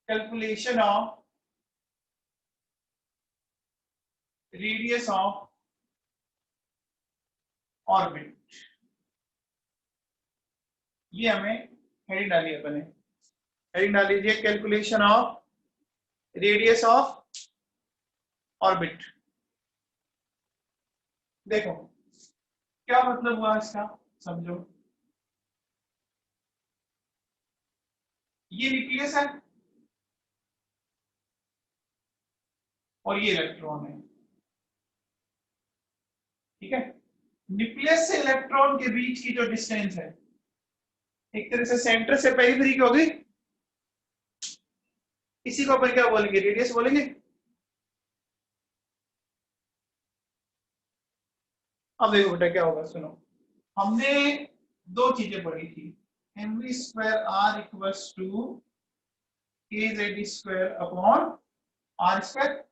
Calculation of radius of orbit, ये हमें heading डाली है। अपने हेडिंग डाल लीजिए calculation of radius of orbit. देखो क्या मतलब हुआ इसका, समझो। ये न्यूक्लियस है और ये इलेक्ट्रॉन है, ठीक है। न्यूक्लियस से इलेक्ट्रॉन के बीच की जो डिस्टेंस है, एक तरह से सेंटर से पेरिफेरी की होगी, इसी को अपन क्या बोलेंगे, रेडियस बोलेंगे। अब देखो बेटा क्या होगा, सुनो। हमने दो चीजें पढ़ी थी, mv square r equals to kz square upon r square.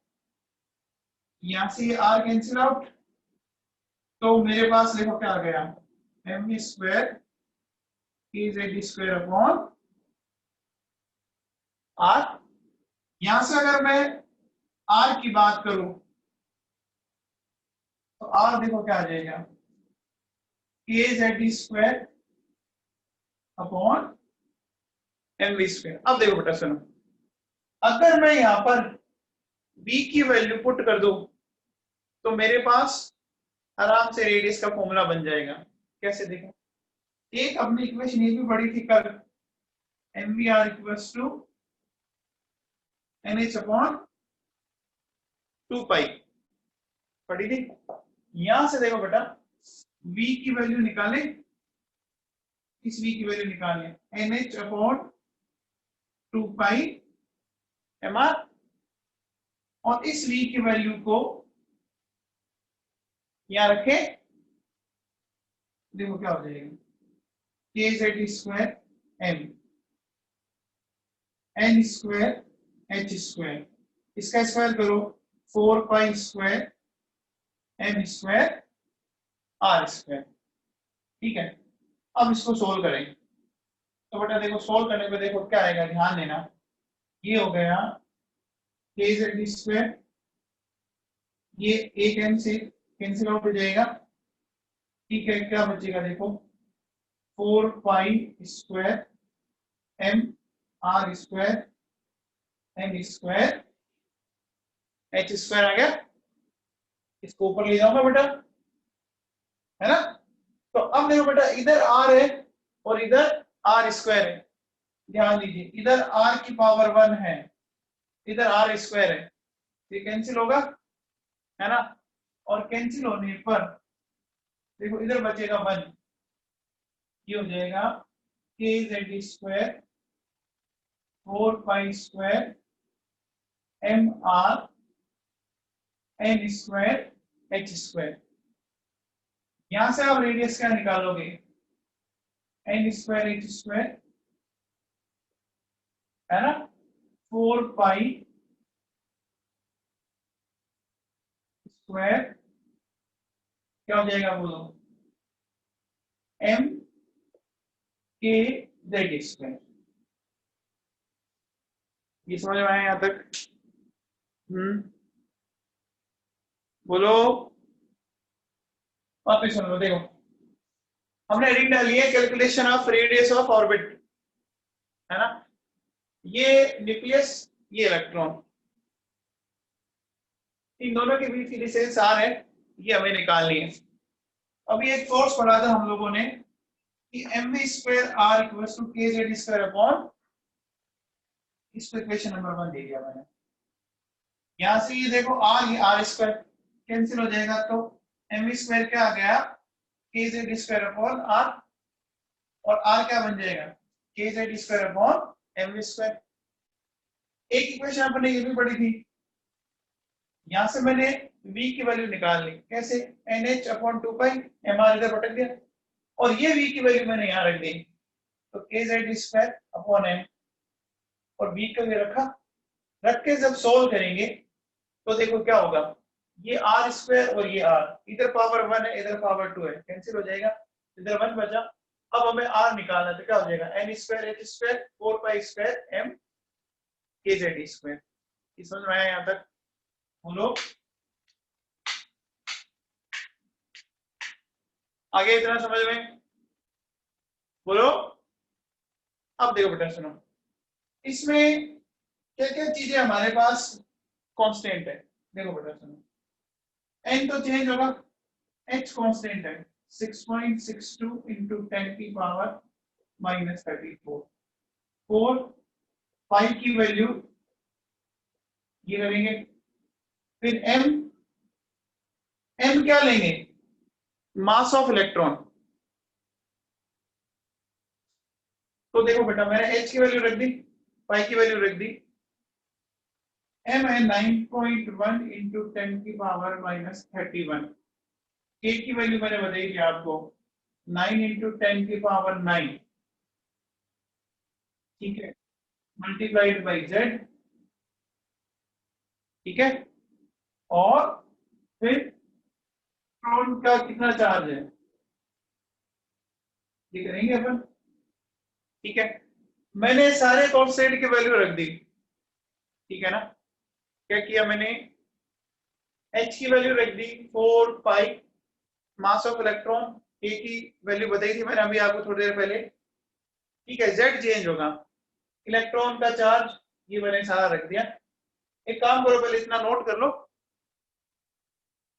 यहां से ये r कैंसिल आउट, तो मेरे पास देखो क्या आ गया, mv square kz square upon r। यहां से अगर मैं r की बात करूं तो r देखो क्या आ जाएगा, kz square upon mv square. अब देखो बेटा सुनो, अगर मैं यहां पर v की वैल्यू पुट कर दूं तो मेरे पास आराम से रेडियस का फॉर्मूला बन जाएगा। कैसे देखो, एक अपनी इक्वेशन ये भी पढ़ी थी कल, mvr equals to nh upon 2 pi, पढ़ी थी। यहां से देखो बेटा v की वैल्यू निकालें, इस v की वैल्यू निकालें nh अपॉन 2 पाई mr, और इस v की वैल्यू को यहां रखें, देखो क्या हो जाएगा, kz square m n square h square, इसका स्क्वायर करो 4 pi square m square r square, ठीक है। अब इसको सोल्व करें तो बेटा देखो सोल्व करने पे देखो क्या आएगा, ध्यान देना। ये हो गया kz स्क्वायर, ये एक m से कैंसिल आउट हो जाएगा, ठीक है। क्या बचेगा देखो 4 pi square m r square n square h square आ गया। इसको ऊपर ले जाऊंगा बेटा, है ना। तो अब देखो बेटा इधर r है और इधर r स्क्वायर है, ध्यान दीजिए, इधर r की पावर 1 है, इधर r स्क्वायर है, ये कैंसिल होगा, है ना। और कैंसिल होने पर देखो इधर बचेगा 1, ये हो जाएगा kz square 4 pi square m r n square h square. यहां से आप रेडियस क्या निकालोगे, n स्क्वायर h स्क्वायर, है ना, 4 पाई स्क्वायर, क्या हो जाएगा बोलो, m k z स्क्वायर। ये समझ में आया यहां तक? बोलो, वापस सुन लो। देखो हमने हेडिंग डाली है calculation of radius of orbit, है ना। ये न्यूक्लियस, ये इलेक्ट्रॉन, इन दोनों के बीच की डिस्टेंस r है, ये हमें निकालनी है। अभी एक कोर्स पढ़ा था हम लोगों ने कि mv square r equals to kz square upon, इसको इक्वेशन नंबर 1 दे दिया मैंने। यहां से ये देखो r, ये r स्क्वायर कैंसिल हो जाएगा, तो mv स्क्वायर क्या आ गया, kz स्क्वायर अपॉन r, और r क्या बन जाएगा, kz square upon mv square. एक इक्वेशन अपने ये भी पढ़ी थी, यहां से मैंने v की वैल्यू निकाल ली, कैसे, nh अपॉन 2 पाई mr इधर पटक दिया, और ये v की वैल्यू मैंने यहां रख दी, तो kz स्क्वायर अपॉन m, और v को ये रखा, रख के जब सोल्व करेंगे तो देखो क्या होगा, ये r स्क्वायर और ये r, इधर पावर 1 है इधर पावर 2 है, कैंसिल हो जाएगा, इधर 1 बचा। अब हमें r निकालना है, तो क्या हो जाएगा, n square h square 4 pi square m के जेड स्क्वायर। समझ में आया यहाँ तक? बोलो आगे इतना समझ में? बोलो। अब देखो बेटा सुनो, इसमें क्या क्या चीजें हमारे पास कांस्टेंट है। देखो बेटा सुनो, n तो चेंज होगा, h कांस्टेंट है 6.62 इंटू 10 की पावर -34। 4 5 की वैल्यू ये करेंगे। फिर m क्या लेंगे? Mass of electron. तो देखो बेटा मैंने h की वैल्यू रख दी, पाई की वैल्यू रख दी, m है 9.1 इंटू 10 की पावर -31। k की वैल्यू मैंने बताई थी आपको 9 इंटू 10 की पावर 9, ठीक है, मल्टीप्लाइड बाई z, ठीक है। और फिर इलेक्ट्रॉन का कितना चार्ज है ये करेंगे अपन, ठीक है। मैंने सारे कांस्टेंट की वैल्यू रख दी, ठीक है ना। क्या किया मैंने? h की वैल्यू रख दी 4 पाई, मास ऑफ इलेक्ट्रॉन k की वैल्यू बताई थी मैंने अभी आपको थोड़ी देर पहले, ठीक है। z चेंज होगा, इलेक्ट्रॉन का चार्ज ये मैंने सारा रख दिया। एक काम करो, पहले इतना नोट कर लो,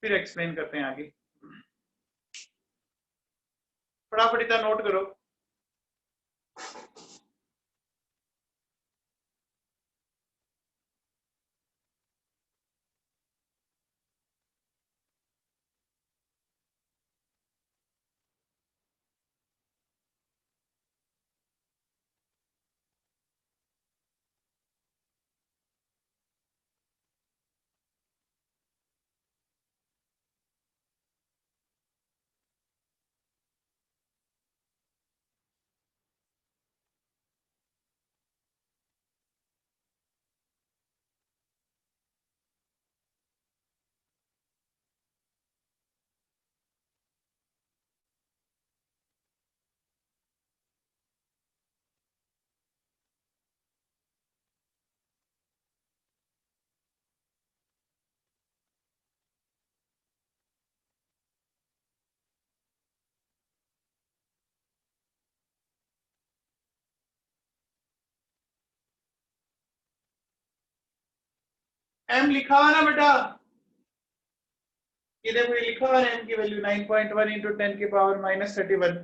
फिर एक्सप्लेन करते हैं आगे। फटाफट इतना नोट करो। m लिखा हुआ ना बेटा, ये देखो ये लिखा हुआ है m की वैल्यू 9.1 इंटू 10 की पावर -31।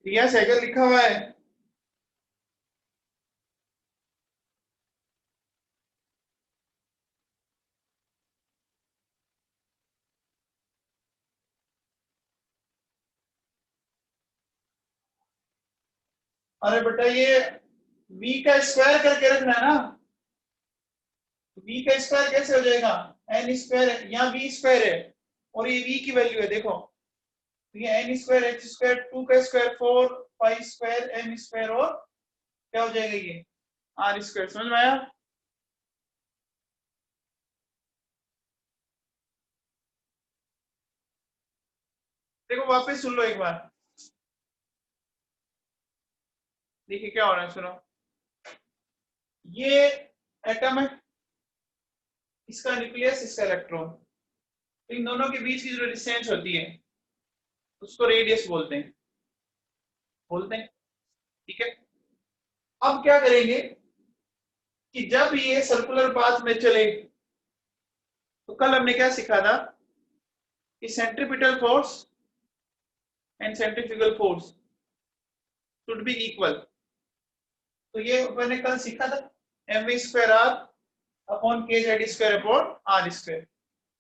रिया सैगल लिखा हुआ है। अरे बेटा ये v का स्क्वायर करके रखना है ना, v का स्क्वायर कैसे हो जाएगा? n स्क्वायर है, यहाँ v स्क्वायर है और ये v की वैल्यू है, देखो तो ये n स्क्वायर h स्क्वायर 2 का स्क्वायर 4 5 स्क्वायर m स्क्वायर और क्या हो जाएगा ये r स्क्वायर। समझ में आया? देखो वापस सुन लो एक बार, देखिए क्या हो रहा है, सुनो। ये एटम है, इसका न्यूक्लियस, इसका इलेक्ट्रॉन, तो इन दोनों के बीच की जो डिस्टेंस होती है उसको रेडियस बोलते हैं, ठीक है। अब क्या करेंगे कि जब ये सर्कुलर पाथ में चले, तो कल हमने क्या सीखा था कि centripetal force and centrifugal force should be equal. तो ये मैंने कल सीखा था mv square r upon K Z square upon R square,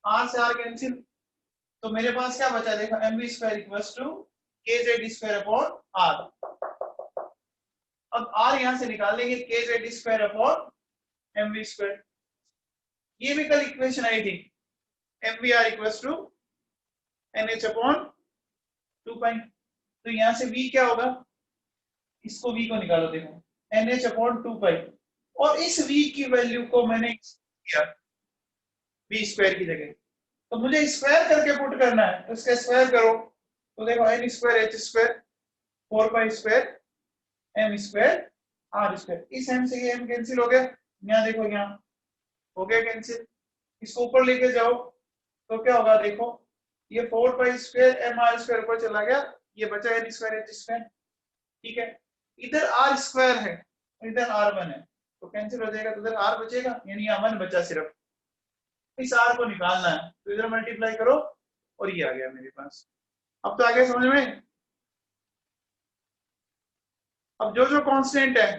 R से आर कैंसिल, तो मेरे पास क्या बचा, देखो mv square equals to K Z square upon R. अब r यहां से निकाल लेंगे, K Z square upon mv square. ये भी कल इक्वेशन आई थी, mv r equals to nh upon 2 पाई। तो यहां से v क्या होगा, इसको v को निकालो, देखो nh अपॉन 2 पाई, और इस v की वैल्यू को मैंने किया v स्क्वायर की जगह, तो मुझे स्क्वायर करके पुट करना है, तो इसका स्क्वायर करो, तो देखो n square h square 4 pi square M square R square. इस एम से ये एम कैंसिल हो गया, यहाँ देखो यहाँ हो गया कैंसिल। इसको ऊपर लेके जाओ तो क्या होगा, देखो ये 4 pi square M R square ऊपर चला गया, ये बचा एन स्क्वायर एच स्क्वायर। ठीक है, इधर आर स्क्वायर है इधर आर वन है, तो कैंसिल हो जाएगा, तो इधर आर बचेगा, यानी यहाँ वन बचा सिर्फ। इस आर को निकालना है तो इधर मल्टीप्लाई करो और ये आ गया मेरे पास। अब तो आगे समझ में। अब जो जो कांस्टेंट है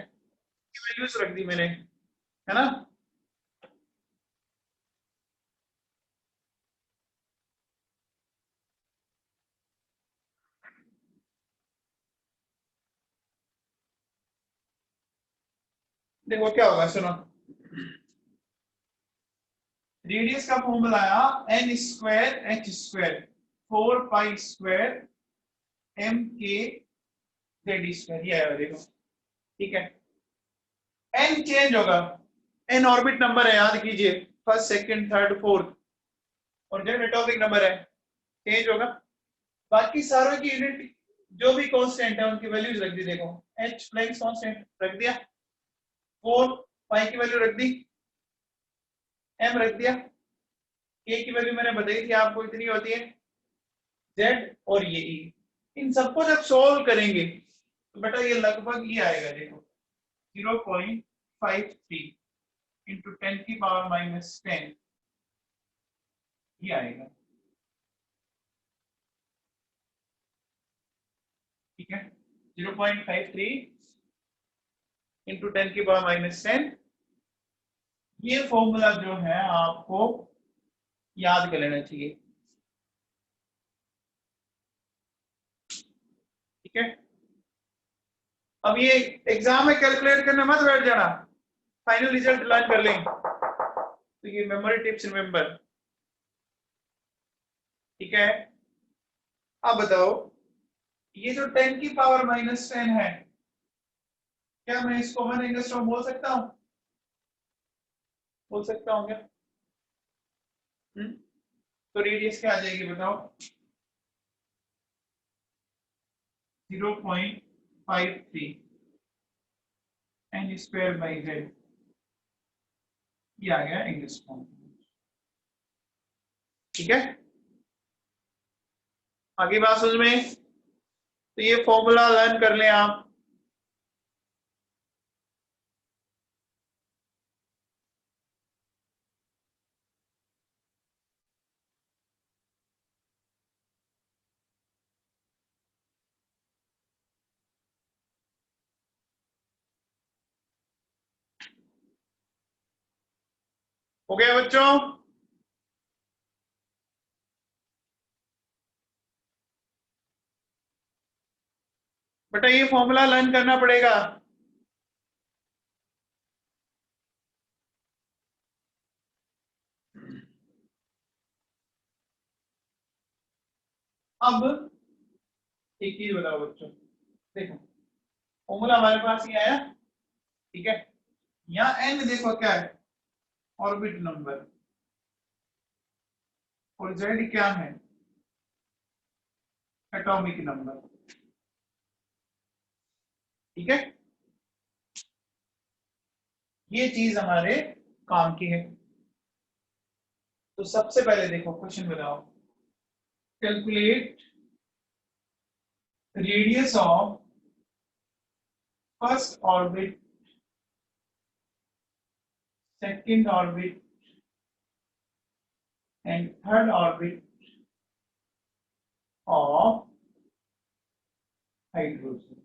वैल्यूज रख दी मैंने, है ना। देखो क्या होगा, सुनो। रेडियस का फॉर्मूला आया N square H square 4 pi square M K Z square, ये आया देखो। ठीक है, एन चेंज होगा, एन ऑर्बिट नंबर है याद कीजिए, फर्स्ट सेकंड थर्ड फोर्थ, और जेड एटॉमिक नंबर है, चेंज होगा। बाकी सारों की यूनिट जो भी कांस्टेंट है उनकी वैल्यूज रख दी। देखो एच प्लैंक्स कांस्टेंट रख दिया, 4 पाई की वैल्यू रख दी, एम रख दिया, के की वैल्यू मैंने बताई थी आपको इतनी होती है, जेड और ये ई। इन सबको जब सोल्व करेंगे तो बेटा ये लगभग ये आएगा, देखो 0.53 इंटू 10 की पावर माइनस 10 ये आएगा। ठीक है, 0.53 इंटू 10 की पावर माइनस 10, ये फॉर्मूला जो है आपको याद कर लेना चाहिए। ठीक है, अब ये एग्जाम में कैलकुलेट करने मत बैठ जाना, फाइनल रिजल्ट लर्न कर लें, तो ये मेमोरी टिप्स रिमेंबर। ठीक है, अब बताओ ये जो 10 की पावर माइनस 10 है, क्या मैं इसको 1 एंगस्ट्रॉम बोल सकता हूं? बोल सकता हूं क्या? तो रेडियस क्या आ जाएगी बताओ? 0.53 एन स्क्वायर बाई जेड, ये आ गया एंगस्ट्रॉम। ठीक है, आगे बात समझ में। तो ये फॉर्मूला लर्न कर लें आप। हो गया बच्चों? बेटा ये फॉर्मूला लर्न करना पड़ेगा। अब एक चीज बताओ बच्चों, देखो फॉर्मूला हमारे पास ये आया। ठीक है, यहाँ एन देखो क्या है, ऑर्बिट नंबर, और जेड क्या है, एटॉमिक नंबर। ठीक है, ये चीज हमारे काम की है। तो सबसे पहले देखो क्वेश्चन बताओ, calculate radius of first orbit, second orbit and third orbit of hydrogen.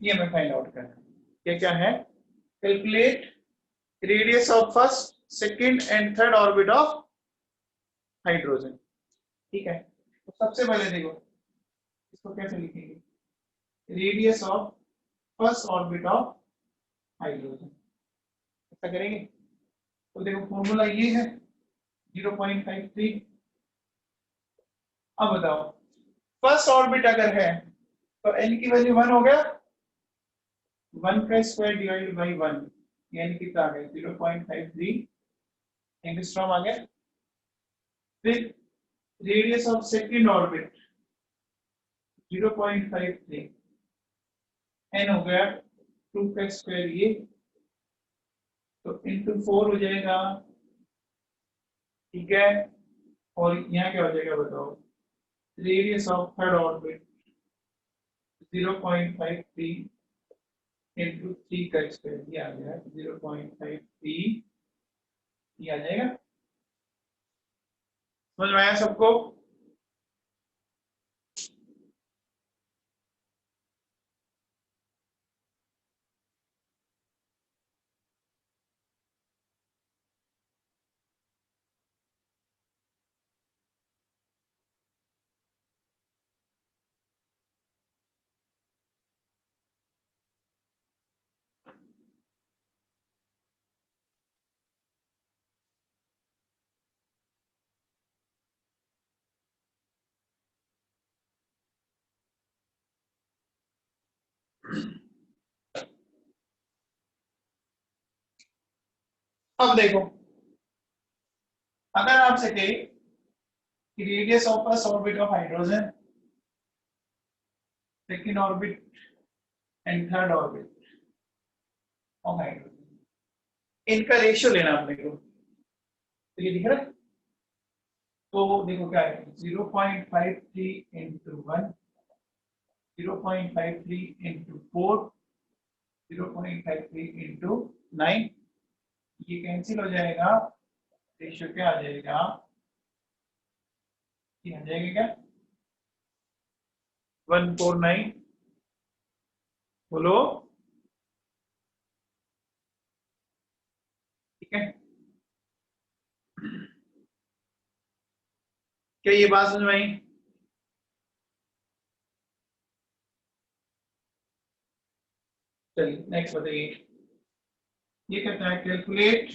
ये मैं फाइंड आउट कर रहा हूं, ये क्या है, calculate radius of first second and third orbit of hydrogen. ठीक है, तो सबसे पहले देखो इसको कैसे लिखेंगे, radius of first orbit of hydrogen, ऐसा करेंगे। तो देखो फॉर्मूला ये है 0.53। अब बताओ फर्स्ट ऑर्बिट अगर है तो n की वैल्यू 1 हो गया, 1 का स्क्वायर डिवाइडेड बाई 1, यानी कितना आ गया 0.53 एंगस्ट्रॉम आ गया। फिर radius of second orbit 0.53, n हो गया 2 का स्क्वायर ये, तो इंटू 4 हो जाएगा, ठीक है। और यहाँ क्या हो जाएगा बताओ, radius of third orbit 0.53 into 3 का स्क्वायर, ये आ गया 0.53, ये आ जाएगा। समझ में आया सबको? अब देखो, अगर आपसे कहे कि radius of first orbit of hydrogen, second orbit and third orbit of hydrogen, इनका रेशियो लेना अपने को, तो ये दिख रहा है। तो देखो क्या है, 0.53 इंटू 1, 0.53 इंटू 4, 0.53 इंटू 9, ये कैंसिल हो जाएगा, रेशियो क्या आ जाएगा, ये आ जाएगा क्या 149, बोलो, ठीक है। क्या ये बात समझ में आई? चलिए नेक्स्ट बताइए, ये कहता है calculate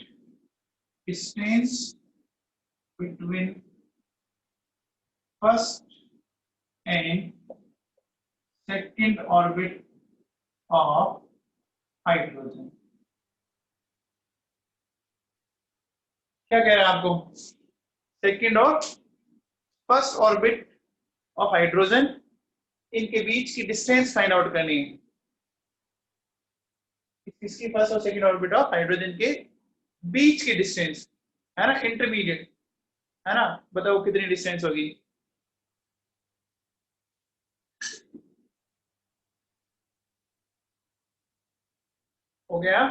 distance between first and second orbit of hydrogen. क्या कह रहा है आपको, सेकंड और फर्स्ट ऑर्बिट ऑफ हाइड्रोजन, इनके बीच की डिस्टेंस फाइंड आउट करनी है। इसकी फर्स्ट और सेकंड ऑर्बिट ऑफ हाइड्रोजन के बीच की डिस्टेंस है ना, इंटरमीडिएट है ना, बताओ कितनी डिस्टेंस होगी। हो गया,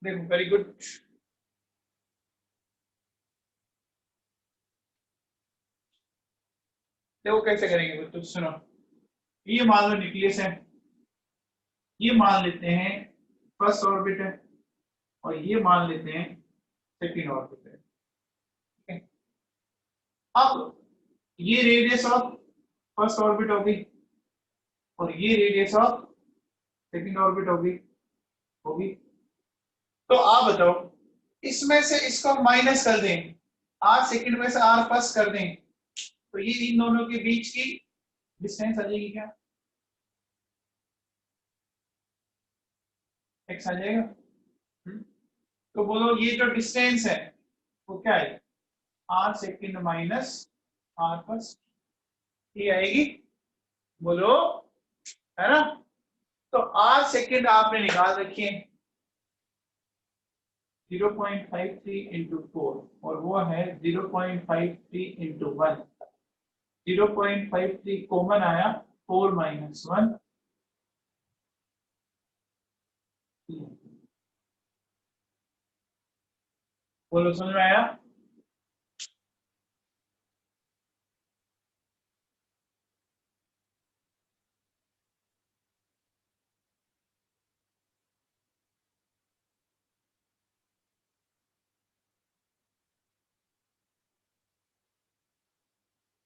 देखो वेरी गुड। देखो कैसे करेंगे बच्चों, सुनो, ये मान लो न्यूक्लियस है, ये मान लेते हैं फर्स्ट ऑर्बिट है, और ये मान लेते हैं सेकंड ऑर्बिट है, ठीक है। अब ये रेडियस ऑफ फर्स्ट ऑर्बिट होगी, और ये रेडियस ऑफ सेकंड ऑर्बिट होगी होगी तो आप बताओ, इसमें से इसको माइनस कर दें, आर सेकंड में से आर प्लस कर दें, तो ये इन दोनों के बीच की डिस्टेंस आ जाएगी क्या, एक्स आ जाएगा। तो बोलो ये जो डिस्टेंस है वो क्या है, R second minus R first, ये आएगी, बोलो, है ना। तो आर सेकंड आपने निकाल रखिए 0.53 इंटू 4, और वो है 0.53 इंटू 1, 0.53 कॉमन आया, 4 माइनस 1, बोलो समझ में आया।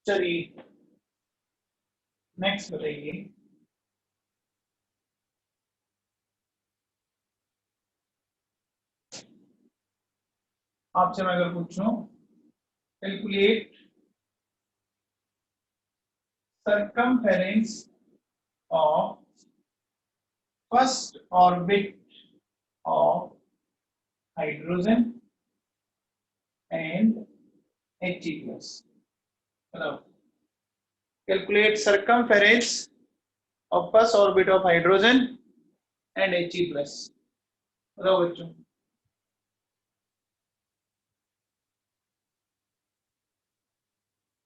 चलिए नेक्स्ट बताइए, आपसे मैं अगर पूछूं calculate circumference of first orbit of hydrogen and He plus. Calculate circumference of first orbit of hydrogen and He plus. बताओ बच्चों।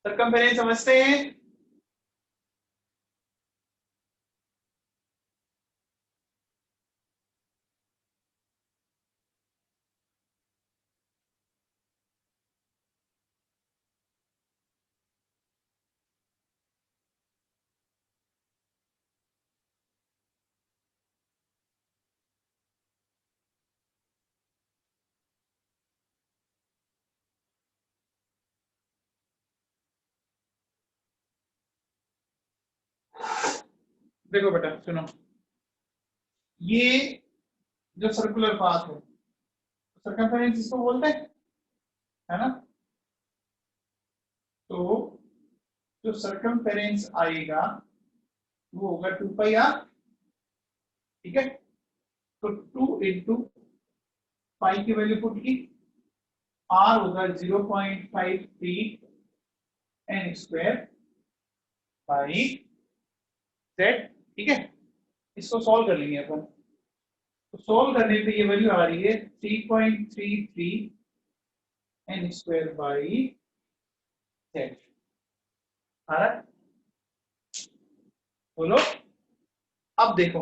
सरकमफेरेंस समझते हैं? देखो बेटा सुनो, ये जो सर्कुलर पाथ है, सरकमफेरेंस इसको बोलते हैं, है ना? तो जो सरकमफेरेंस आएगा वो होगा 2 पाई आर, ठीक है? तो 2 इंटू पाई की वैल्यू पुट की, आर होगा 0.53 एन स्क्वायर बाई जेड, ठीक है? इसको सॉल्व कर लेंगे अपन। तो सॉल्व करने पे ये वैल्यू आ रही है 3.33 एन स्क्वायर बाई जेड। आ रहा है? बोलो। अब देखो,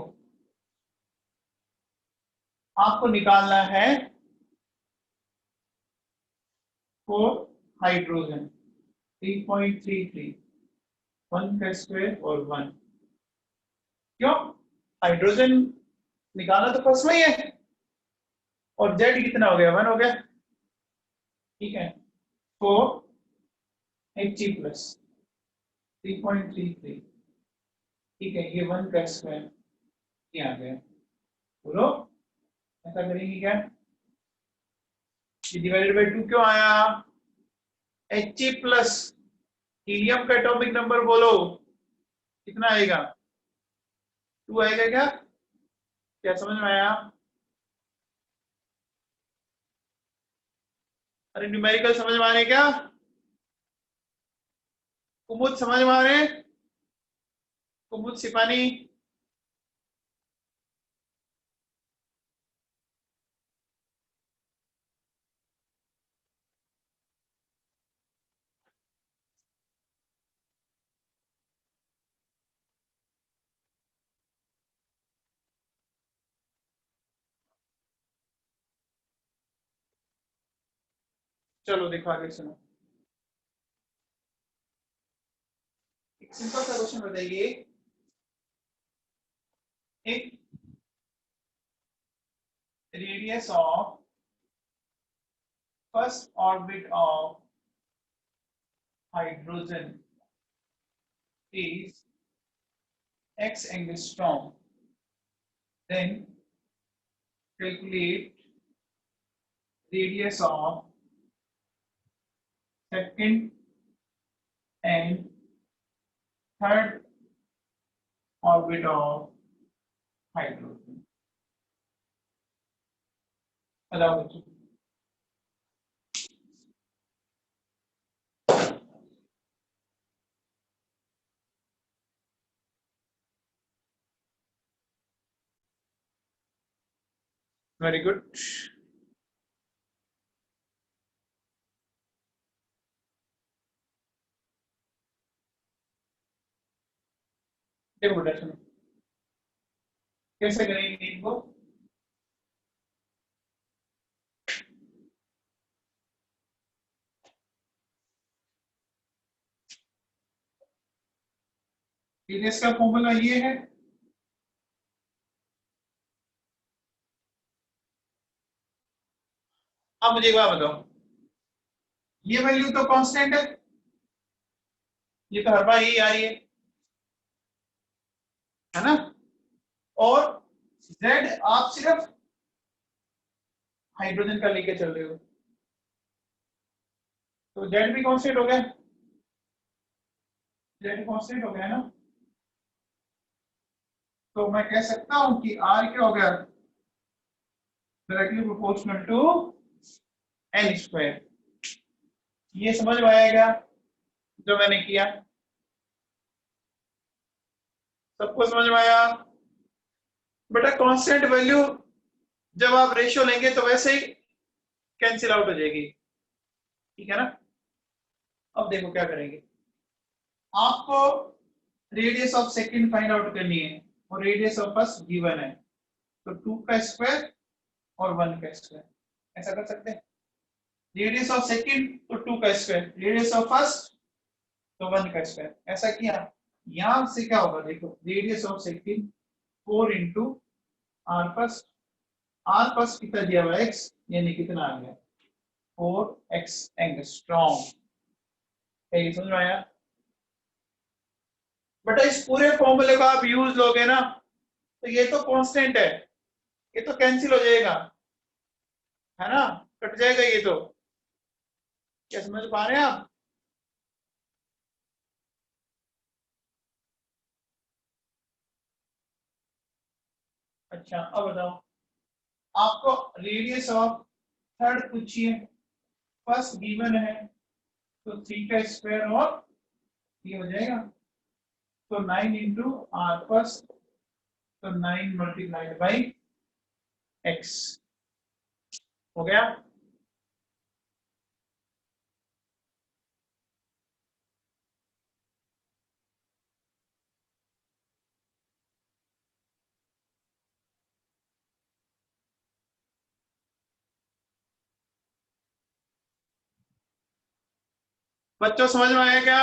आपको निकालना है फॉर हाइड्रोजन 3.33, 1 का स्क्वायर और 1। क्यों? हाइड्रोजन निकालना तो फर्स्ट में ही है, और जेड कितना हो गया? 1 हो गया, ठीक है? फोर He प्लस 3.33, ठीक है? ये 1 का स्क्वायर ये आ गया। बोलो ऐसा करेंगे क्या? ये डिवाइडेड बाई 2 क्यों आया? He प्लस हीलियम का एटॉमिक नंबर बोलो कितना आएगा? 2 आएगा क्या? क्या समझ में आया? अरे न्यूमेरिकल समझ में आ रहे क्या? कुमुद समझ में आ रहे? कुमुद सिपानी? चलो देखो आगे सुनो, एक सिंपल सा क्वेश्चन बताइए। एक radius of first orbit of hydrogen is x angstrom, then calculate radius of second and third orbit of hydrogen. बताओ बच्चों। Very good. देखो बेटा सुनो, कैसे करेंगे इनको? रेडियस का फॉर्मूला ये है, अब मुझे एक बात बताओ, ये वैल्यू तो कांस्टेंट है, ये तो हर बार यही आ रही है ना? और z आप सिर्फ हाइड्रोजन का लेके चल रहे हो, तो z भी कांस्टेंट हो गया, z कांस्टेंट हो गया ना? तो मैं कह सकता हूं कि r क्या हो गया? Directly proportional to n square. ये समझ में आया क्या जो मैंने किया? सबको समझ में आया? बेटा कांस्टेंट वैल्यू जब आप रेशियो लेंगे तो वैसे ही कैंसिल आउट हो जाएगी, ठीक है ना। अब देखो क्या करेंगे, आपको radius of second find out करनी है और रेडियस ऑफ फर्स्ट गिवन है, तो 2 का स्क्वायर और 1 का स्क्वायर ऐसा कर सकते हैं। रेडियस ऑफ सेकंड तो 2 का स्क्वायर, रेडियस ऑफ फर्स्ट तो 1 का स्क्वायर, ऐसा किया। यहां से क्या होगा देखो, radius of second 4 into r first, r first कितना दिया हुआ x, यानी कितना आ गया 4x एंगस्ट्रॉम। ठीक है, समझ में आया बेटा। इस पूरे फॉर्मूले का आप यूज लोगे ना तो ये तो कांस्टेंट है, ये तो कैंसिल हो जाएगा, है ना, कट जाएगा ये तो। क्या समझ पा रहे हैं आप? अच्छा अब बताओ, आपको रेडियस ऑफ थर्ड पूछिए, फर्स्ट गिवन है तो 3 का स्क्वायर और ये हो जाएगा, तो 9 इंटू आर फर्स्ट, तो 9 मल्टीप्लाइड बाई एक्स हो गया। बच्चों समझ में आया क्या?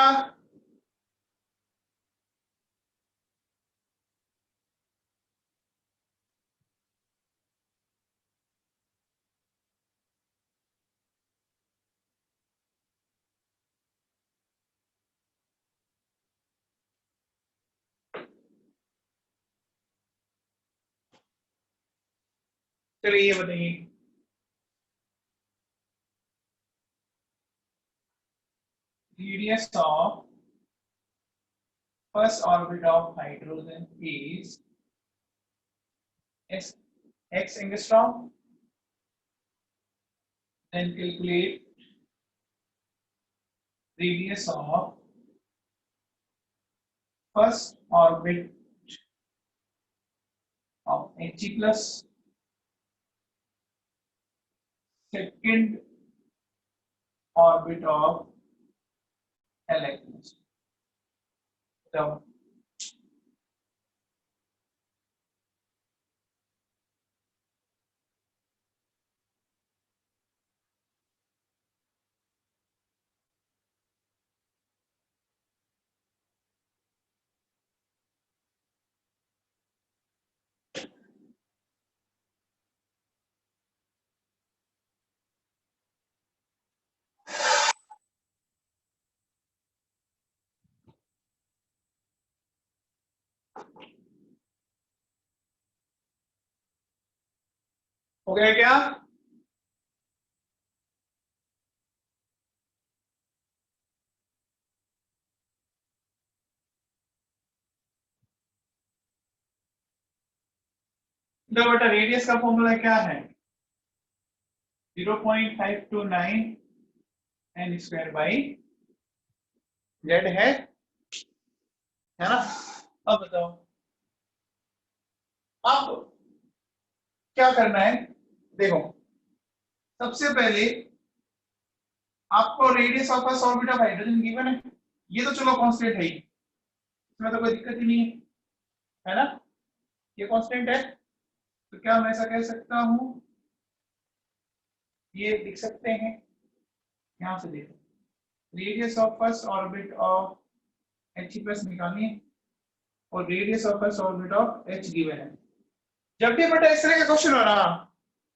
चलिए ये बताइए, radius of first orbit of hydrogen is x angstrom, then calculate radius of first orbit of He plus second orbit of Li plus. So, हो गया क्या? तो बेटा रेडियस का फॉर्मूला क्या है? 0.529 n स्क्वायर बाई जेड है ना। अब बताओ, अब क्या करना है, देखो सबसे पहले आपको radius of first orbit of hydrogen given है, ये तो चलो कांस्टेंट है ही, इसमें तो कोई दिक्कत ही नहीं है ना, ये कांस्टेंट है। तो क्या मैं ऐसा कह सकता हूं, ये लिख सकते हैं, यहां से देखो radius of first orbit of He plus निकालिए और radius of first orbit of H given है। जब भी बेटा इस तरह का क्वेश्चन हो ना,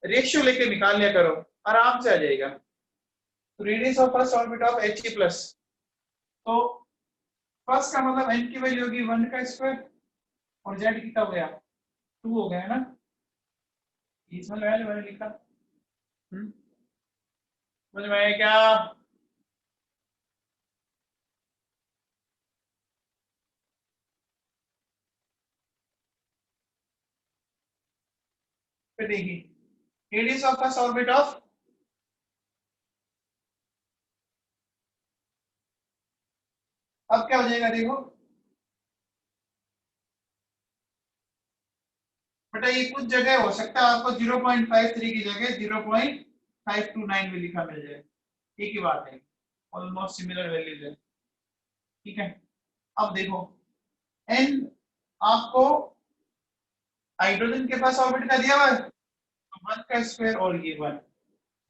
रेशियो लेके निकाल लिया करो, आराम से आ जाएगा। तो radius of first orbit of He plus, तो फर्स्ट का मतलब n की वैल्यू होगी 1 का स्क्वायर और z कितना हो गया 2 हो गया है ना, इसमें लगाया जो मैंने लिखा। समझ में आया क्या? फिर देखिए radius of first orbit of, अब क्या हो जाएगा देखो बेटा ये कुछ जगह हो सकता है आपको 0.53 की जगह 0.529 भी लिखा मिल जाए, एक ही बात है, ऑलमोस्ट सिमिलर वैल्यूज है। ठीक है, अब देखो एन आपको हाइड्रोजन के पास ऑर्बिट का दिया हुआ है, तो 1 का स्क्वायर और ये 1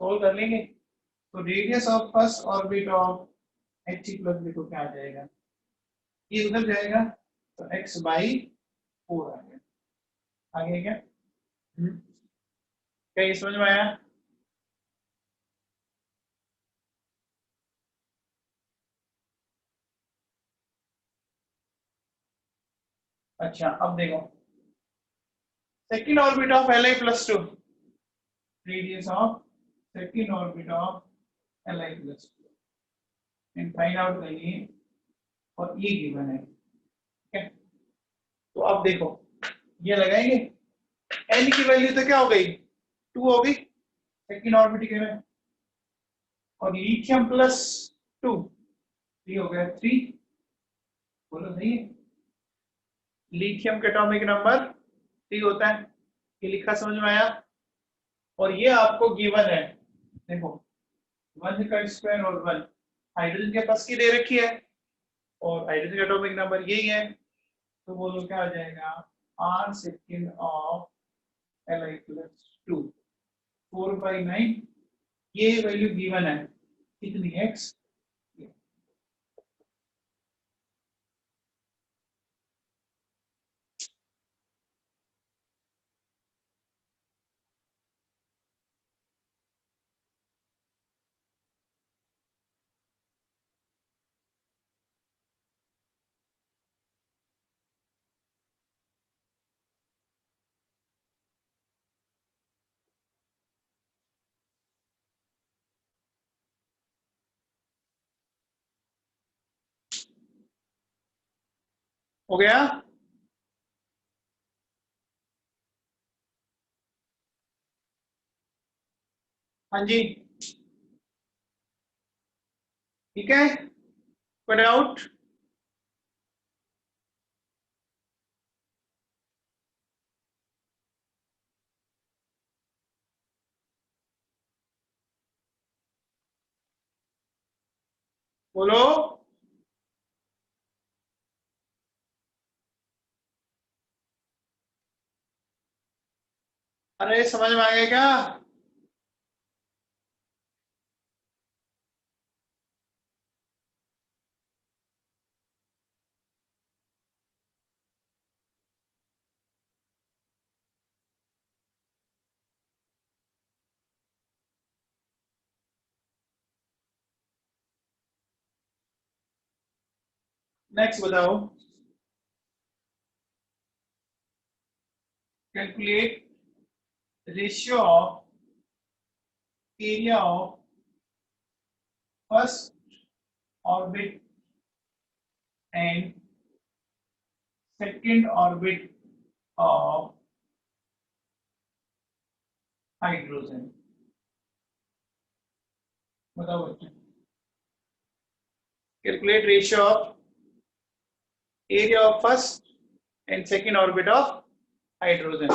सोल्व कर लेंगे, तो radius of first orbit of He plus B को क्या आ जाएगा, ये उधर जाएगा तो x/4 आ गया। आगे क्या क्या ये समझ में आया? अच्छा अब देखो second orbit of Li plus 2, radius of second orbit of Li plus 2 and find out करिए, और ये गिवन है। ठीक है, तो अब देखो ये लगाएंगे, n की वैल्यू तो क्या हो गई 2 हो गई सेकंड ऑर्बिट के में, और लिथियम प्लस 2 ये हो गया 3, बोलो सही है। लिथियम के एटॉमिक नंबर 3 होता है, ये लिखा समझ में आया? और ये आपको गिवन है, देखो 1 का स्क्वायर और 1 हाइड्रोजन के पास की दे रखी है, और हाइड्रोजन का एटॉमिक नंबर यही है, तो बोलो क्या आ जाएगा r second of Li plus 2 4/9, ये वैल्यू गिवन है कितनी x, हो गया? हाँ जी ठीक है, कोई डाउट? बोलो। अरे समझ में आ गया क्या? नेक्स्ट बताओ, calculate ratio of area of first orbit and second orbit of hydrogen. बताओ बच्चे, calculate ratio of area of first and second orbit of hydrogen.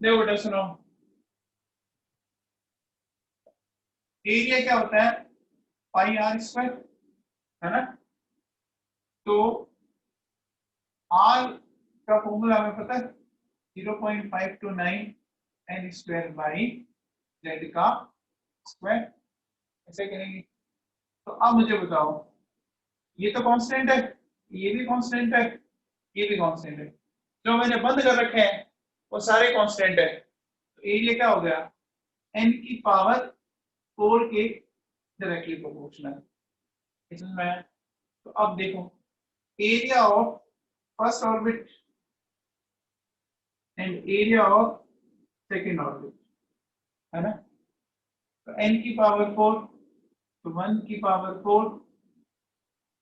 देखो बेटा सुनो, एरिया क्या होता है पाई आर स्क्वायर, है ना? तो आर का फॉर्मूला हमें पता है 0.529 एन स्क्वायर बाई जेड का स्क्वायर, ऐसे करेंगे। तो अब मुझे बताओ, ये तो कांस्टेंट है, ये भी कांस्टेंट है, ये भी कांस्टेंट है, जो मैंने बंद कर रखे हैं वो सारे कांस्टेंट है, तो एरिया क्या हो गया n की पावर 4 के डायरेक्टली प्रोपोर्शनल। इसमें तो अब देखो area of first orbit and area of second orbit, है ना? तो n की पावर 4, तो 1 की पावर 4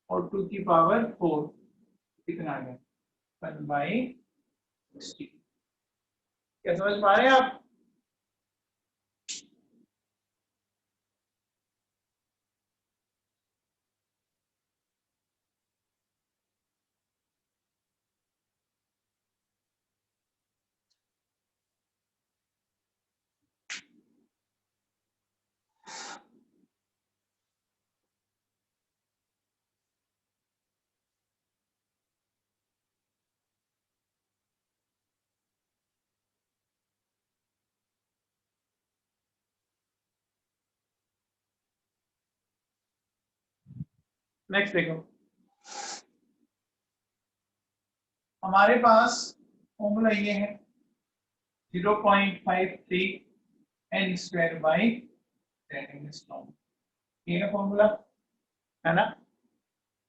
और 2 की पावर 4 कितना आ गया 1/60। क्या समझ पा रहे हैं आप? नेक्स्ट देखो, हमारे पास फॉर्मूला ये है 0.53 n स्क्वायर बाई 10⁻²। ये है फॉर्मूला, है ना?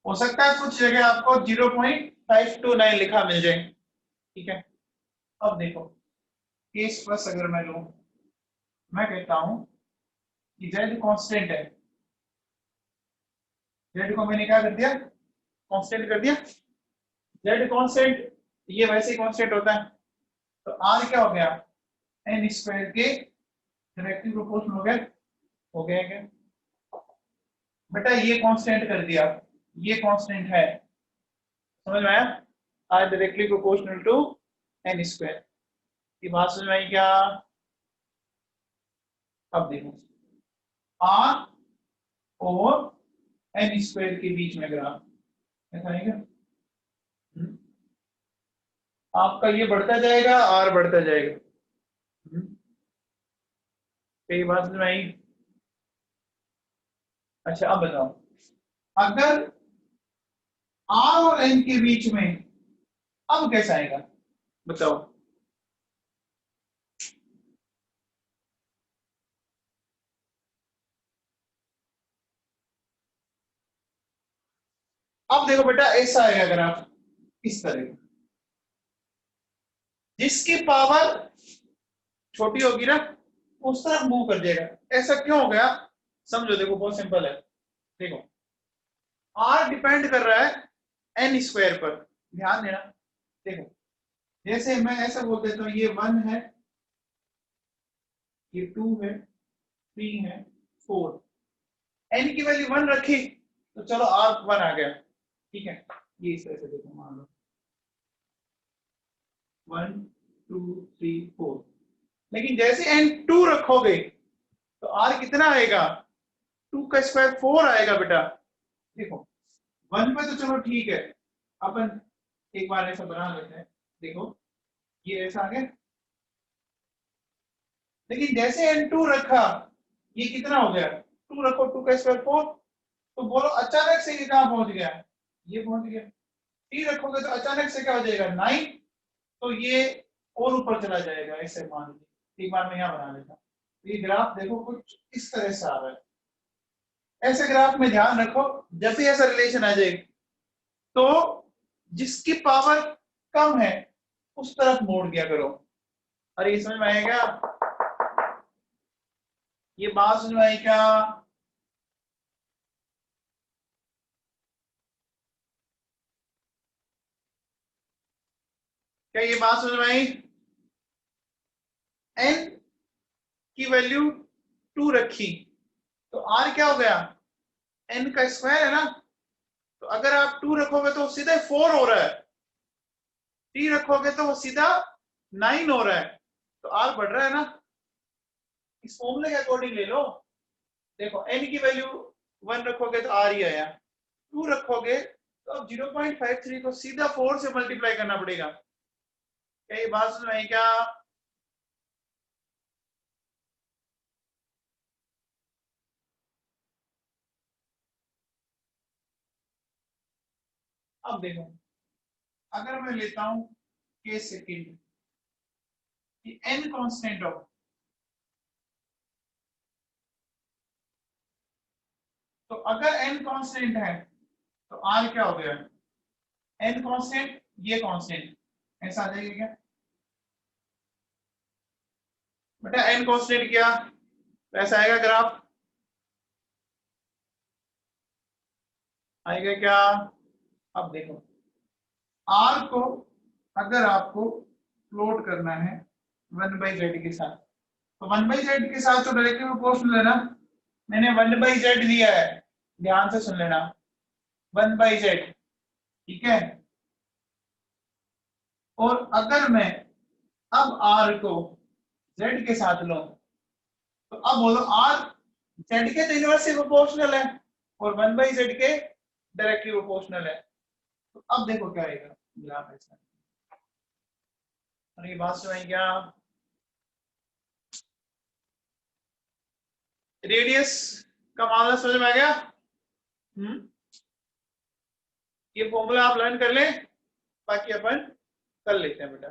हो सकता है कुछ जगह आपको 0.529 लिखा मिल जाए, ठीक है। अब देखो केस प्लस अगर मैं लूं, मैं कहता हूं कि z कांस्टेंट है, z को मैंने क्या कर दिया कांस्टेंट कर दिया, z कांस्टेंट, ये वैसे ही कांस्टेंट होता है, तो r क्या हो गया n स्क्वायर के डायरेक्टली प्रोपोर्शनल हो गया क्या बेटा, ये कांस्टेंट कर दिया, ये कांस्टेंट है, समझ में आया? r directly proportional to n square, ये बात समझ में आई क्या? अब देखो r और n स्क्वायर के बीच में ग्राफ ऐसा है क्या? आपका ये बढ़ता जाएगा, r बढ़ता जाएगा, तो ये बात समझ में आई? अच्छा अब बताओ, अगर r और n के बीच में अब कैसा आएगा बताओ? अब देखो बेटा ऐसा आएगा ग्राफ, इस तरह का, जिसकी पावर छोटी होगी ना उस तरफ मूव कर जाएगा। ऐसा क्यों हो गया समझो, देखो बहुत सिंपल है, देखो r डिपेंड कर रहा है n स्क्वायर पर, ध्यान देना। देखो जैसे मैं ऐसा बोल देता हूं, ये 1 है, ये 2 है, 3 है, 4, n की वैल्यू 1 रखी तो चलो r 1 आ गया, ठीक है। ये इस तरह से देखो, मान लो 1 2 3 4, लेकिन जैसे n 2 रखोगे तो r कितना आएगा 2 का स्क्वायर 4 आएगा बेटा। देखो 1 पे तो चलो ठीक है, अपन एक बार ऐसा बना लेते हैं, देखो ये ऐसा आ गया, लेकिन जैसे n2 रखा ये कितना हो गया 2 रखो 2 का स्क्वायर 4, तो बोलो अचानक से ये कहां पहुंच गया, ये पहुंच गया। 3 रखोगे तो अचानक से क्या हो जाएगा 9, तो ये और ऊपर चला जाएगा, ऐसे मान लीजिए। एक बार मैं यहाँ बना लेता हूँ, ये ग्राफ देखो कुछ इस तरह से आ रहा है। ऐसे ग्राफ में ध्यान रखो, जब भी ऐसा रिलेशन आ जाए तो जिसकी पावर कम है उस तरफ मोड़ गया करो। अरे ये समझ में आएगा, ये बात समझ में आई क्या? क्या ये बात समझ में आई? n की वैल्यू 2 रखी तो r क्या हो गया n का स्क्वायर है ना, तो अगर आप 2 रखोगे तो सीधे 4 हो रहा है, 3 रखोगे तो वो सीधा 9 हो रहा है, तो r बढ़ रहा है ना। इस फॉर्मूले के अकॉर्डिंग ले लो, देखो n की वैल्यू 1 रखोगे तो r ही आया, 2 रखोगे तो अब 0.53 को सीधा 4 से मल्टीप्लाई करना पड़ेगा। क्या ये बात समझ में आई क्या? अब देखो अगर मैं लेता हूं केस सेकंड कि n कांस्टेंट हो, तो अगर n कांस्टेंट है तो r क्या हो गया n कांस्टेंट, ये कांस्टेंट, ऐसा आ जाएगा क्या बेटा? n कांस्टेंट किया तो ऐसा आएगा ग्राफ, आएगा क्या? अब देखो आर को अगर आपको प्लॉट करना है 1/z के साथ, तो 1/z के साथ तो डायरेक्टली प्रोपोर्शनल है ना। मैंने 1/z दिया है, ध्यान से सुन लेना, 1/z, ठीक है। और अगर मैं अब r को z के साथ लूं, तो अब बोलो r z के तो इनवर्सली प्रोपोर्शनल है और 1/z के डायरेक्टली प्रोपोर्शनल है। तो अब देखो क्या आएगा ग्राफ ऐसा। और ये बात समझ क्या? रेडियस का मामला समझ में आ गया? ये फॉर्मूला आप लर्न कर लें, बाकी अपन कर लेते हैं बेटा।